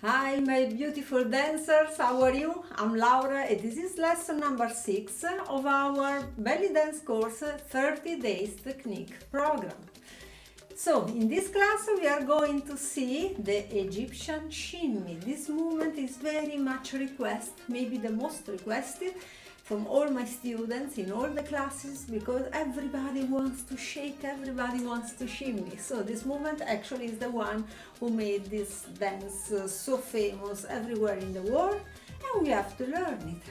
Hi my beautiful dancers, how are you? I'm Laura and this is lesson number 6 of our belly dance course 30 days technique program. So in this class we are going to see the Egyptian shimmy. This movement is very much requested, maybe the most requested from all my students in all the classes, because everybody wants to shake, everybody wants to shimmy. So this movement actually is the one who made this dance so famous everywhere in the world, and we have to learn it.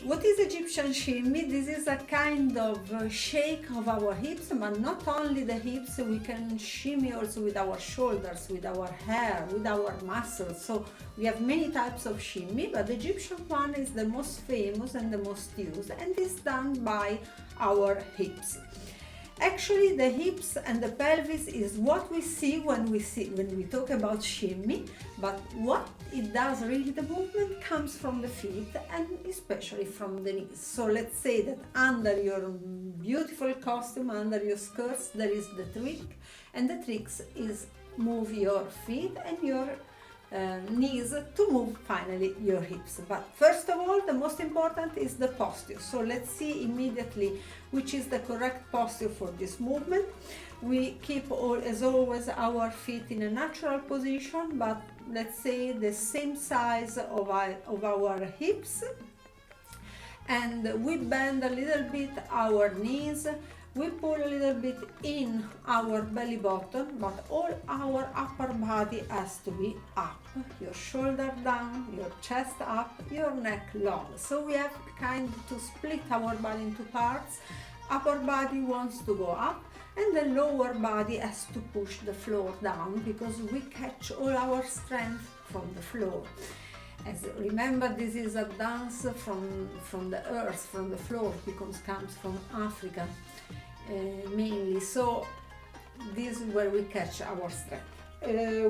What is Egyptian shimmy? This is a kind of shake of our hips, but not only the hips, we can shimmy also with our shoulders, with our hair, with our muscles. So we have many types of shimmy, but the Egyptian one is the most famous and the most used, and is done by our hips. Actually, the hips and the pelvis is what we see when we talk about shimmy, but what it does really, the movement comes from the feet and especially from the knees. So let's say that under your beautiful costume, under your skirts, there is the trick, and the trick is move your feet and your knees to move finally your hips. But first of all, the most important is the posture. So let's see immediately which is the correct posture for this movement. We keep as always our feet in a natural position, but let's say the same size of our hips, and we bend a little bit our knees. We pull a little bit in our belly button, but all our upper body has to be up. Your shoulder down, your chest up, your neck long. So we have kind to split our body into parts. Upper body wants to go up, and the lower body has to push the floor down, because we catch all our strength from the floor. As remember, this is a dance from the earth, from the floor, because it comes from Africa mainly. So this is where we catch our strength.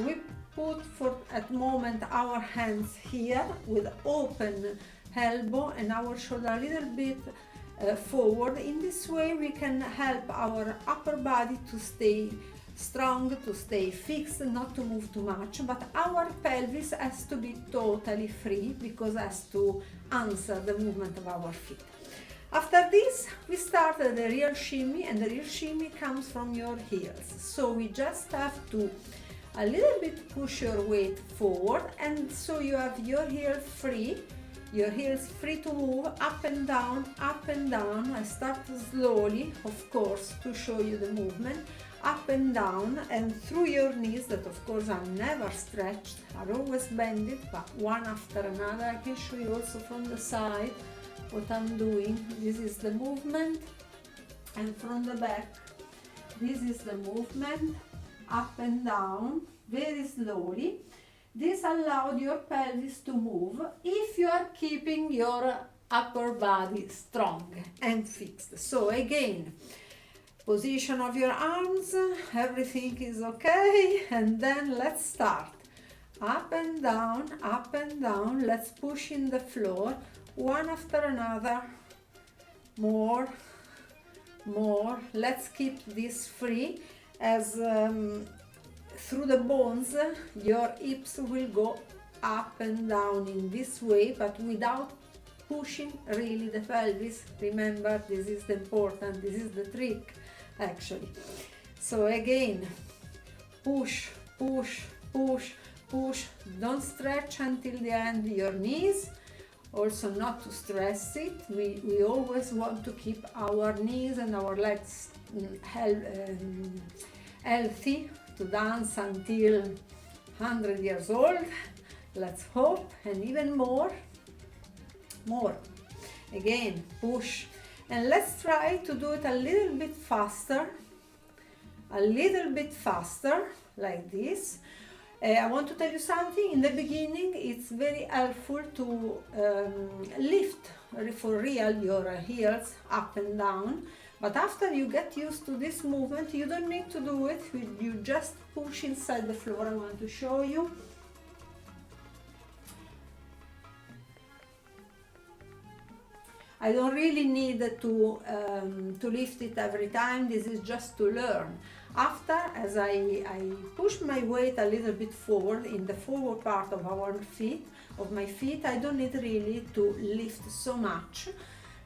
We put for at moment our hands here with open elbow and our shoulder a little bit forward. In this way we can help our upper body to stay strong, to stay fixed, not to move too much, but our pelvis has to be totally free, because it has to answer the movement of our feet. After this, we start the real shimmy, and the real shimmy comes from your heels. So we just have to a little bit push your weight forward, and so you have your heels free to move up and down, up and down. I start slowly, of course, to show you the movement. Up and down, and through your knees, that of course are never stretched, are always bended, but one after another. I can show you also from the side what I'm doing. This is the movement, and from the back this is the movement, up and down, very slowly. This allowed your pelvis to move if you are keeping your upper body strong and fixed. So again, position of your arms, everything is okay, and then let's start. Up and down, up and down. Let's push in the floor, one after another. More. Let's keep this free, as through the bones your hips will go up and down in this way, but without pushing really the pelvis. Remember, this is the important, this is the trick actually. So again, push, push, push, push. Don't stretch until the end your knees, also not to stress it. We always want to keep our knees and our legs healthy to dance until 100 years old, let's hope, and even more. Again, push. And let's try to do it a little bit faster, like this. I want to tell you something. In the beginning, it's very helpful to lift for real your heels up and down. But after you get used to this movement, you don't need to do it. You just push inside the floor. I want to show you. I don't really need to lift it every time. This is just to learn. After, as I push my weight a little bit forward in the forward part of my feet, I don't need really to lift so much,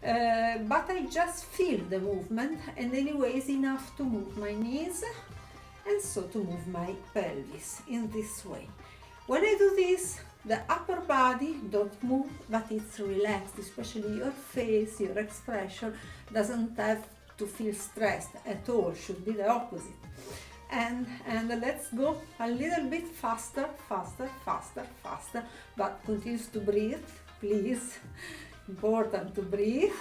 but I just feel the movement, and anyways enough to move my knees and so to move my pelvis in this way. When I do this, the upper body don't move, but it's relaxed, especially your face, your expression doesn't have to feel stressed at all, should be the opposite. And let's go a little bit faster, but continues to breathe, please. Important to breathe.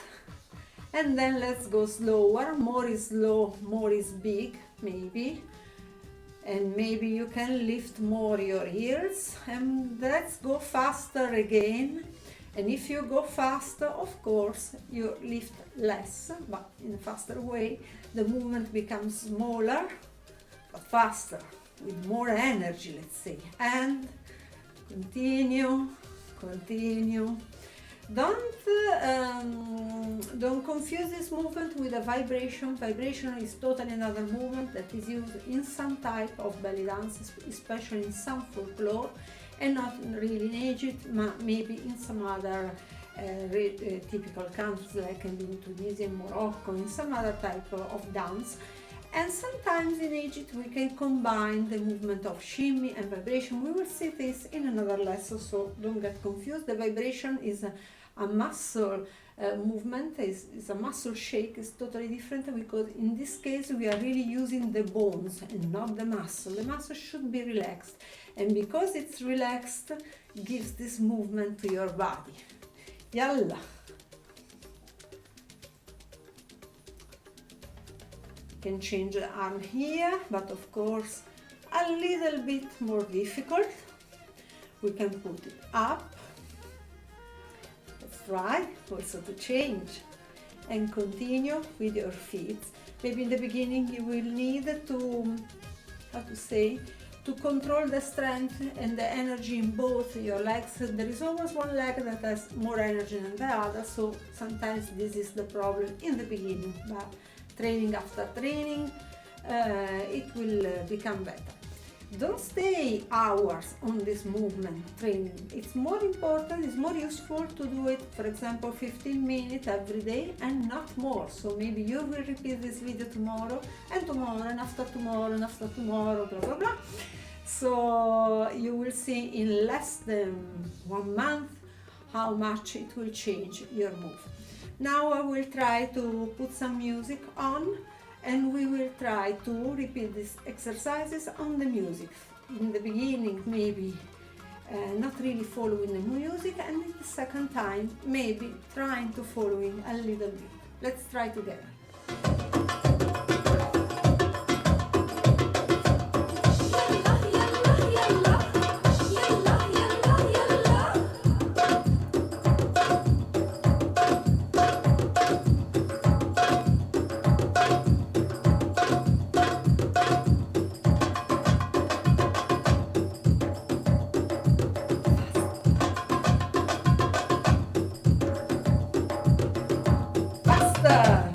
And then let's go slower. More is slow, more is big, maybe. And maybe you can lift more your ears. And let's go faster again. And if you go faster, of course, you lift less, but in a faster way. The movement becomes smaller, but faster, with more energy, let's say. And continue. Don't confuse this movement with a vibration. Vibration is totally another movement that is used in some type of belly dance, especially in some folklore, and not really in Egypt, maybe in some other typical countries like in Tunisia, Morocco, in some other type of dance. And sometimes in Egypt we can combine the movement of shimmy and vibration. We will see this in another lesson, so don't get confused. The vibration is a muscle movement, is a muscle shake, is totally different, because in this case we are really using the bones and not the muscle. The muscle should be relaxed, and because it's relaxed, gives this movement to your body. Yalla! Can change the arm here, but of course a little bit more difficult. We can put it up. Let's try also to change and continue with your feet. Maybe in the beginning you will need to, to control the strength and the energy in both your legs. There is always one leg that has more energy than the other, so sometimes this is the problem in the beginning, but training after training, it will become better. Don't stay hours on this movement training. It's more important, it's more useful to do it, for example, 15 minutes every day and not more. So maybe you will repeat this video tomorrow and tomorrow and after tomorrow and after tomorrow, blah, blah, blah. So you will see in less than 1 month how much it will change your move. Now I will try to put some music on, and we will try to repeat these exercises on the music. In the beginning, maybe not really following the music, and in the second time, maybe trying to following a little bit. Let's try together. Faster!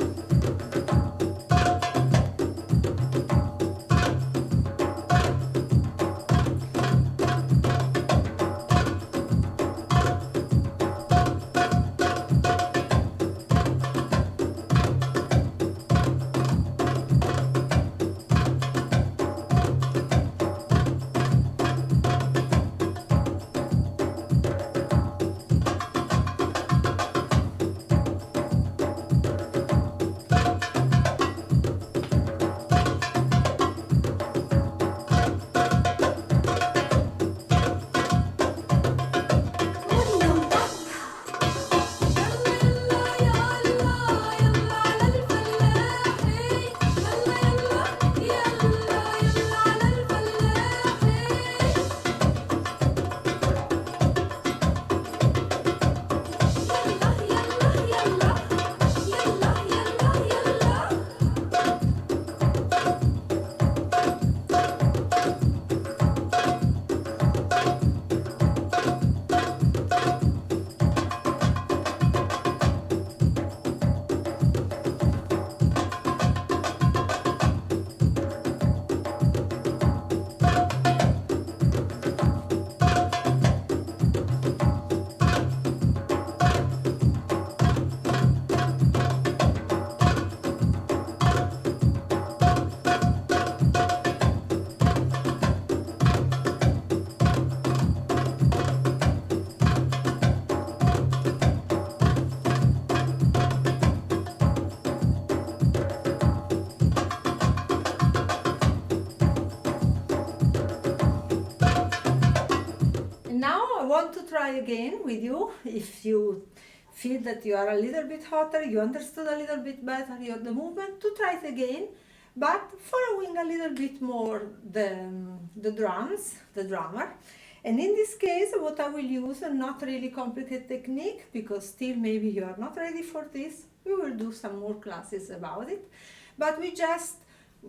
want to try again with you. If you feel that you are a little bit hotter, you understood a little bit better the movement, to try it again, but following a little bit more the drums, the drummer. And in this case, what I will use, not really complicated technique, because still maybe you are not ready for this. We will do some more classes about it, but we just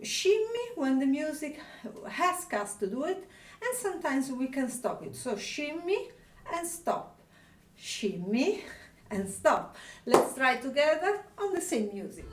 shimmy when the music asks us to do it, and sometimes we can stop it. So shimmy and stop, shimmy and stop. Let's try together on the same music.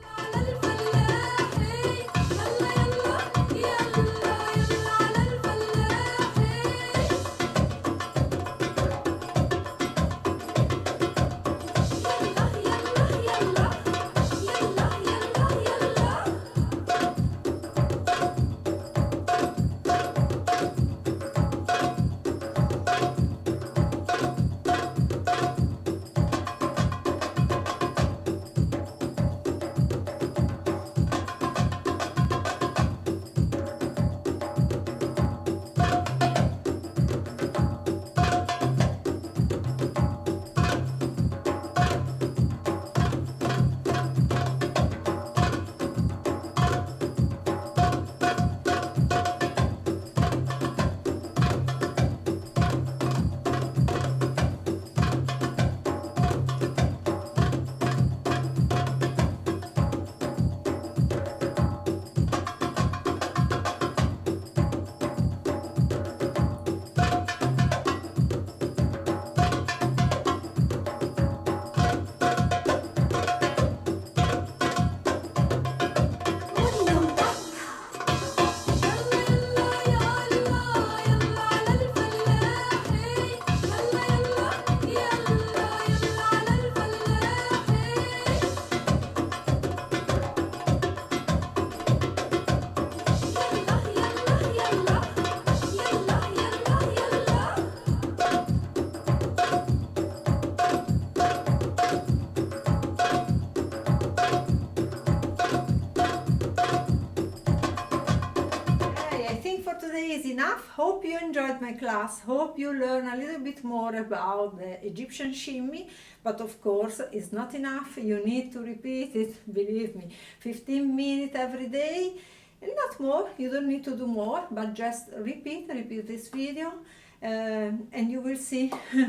Is enough. Hope you enjoyed my class. Hope you learn a little bit more about the Egyptian shimmy, but of course it's not enough. You need to repeat it, believe me. 15 minutes every day, and not more. You don't need to do more, but just repeat this video, and you will see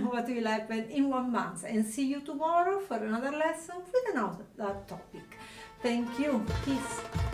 what will happen in 1 month. And see you tomorrow for another lesson with another topic. Thank you. Peace.